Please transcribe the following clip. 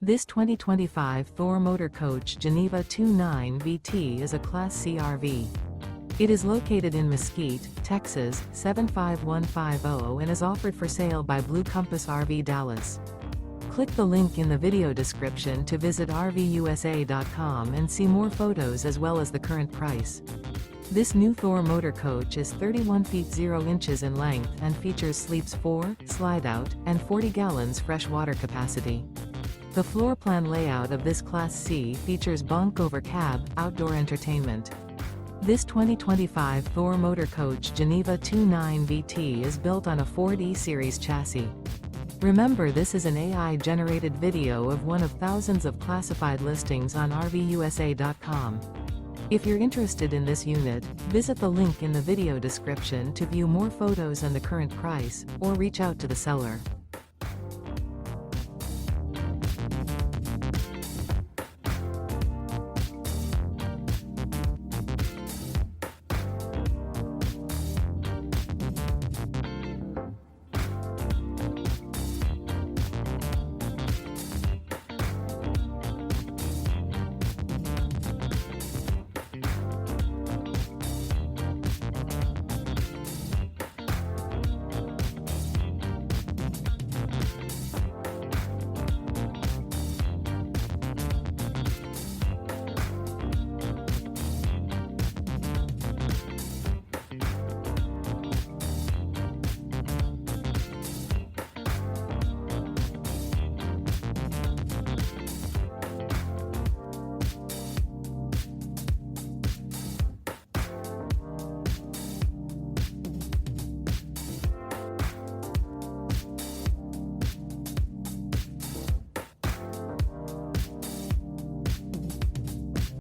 This 2025 Thor Motor Coach Geneva 29 VT is a Class C RV. It is located in Mesquite, Texas, 75150 and is offered for sale by Blue Compass RV Dallas. Click the link in the video description to visit RVUSA.com and see more photos as well as the current price. This new Thor Motor Coach is 31 feet 0 inches in length and features sleeps 4, Slideout, and 40 gallons fresh water capacity. The floor plan layout of this Class C features Bunk Over Cab, outdoor entertainment. This 2025 Thor Motor Coach Geneva 29 VT is built on a Ford E-Series chassis. Remember, this is an AI-generated video of one of thousands of classified listings on RVUSA.com. If you're interested in this unit, visit the link in the video description to view more photos and the current price, or reach out to the seller.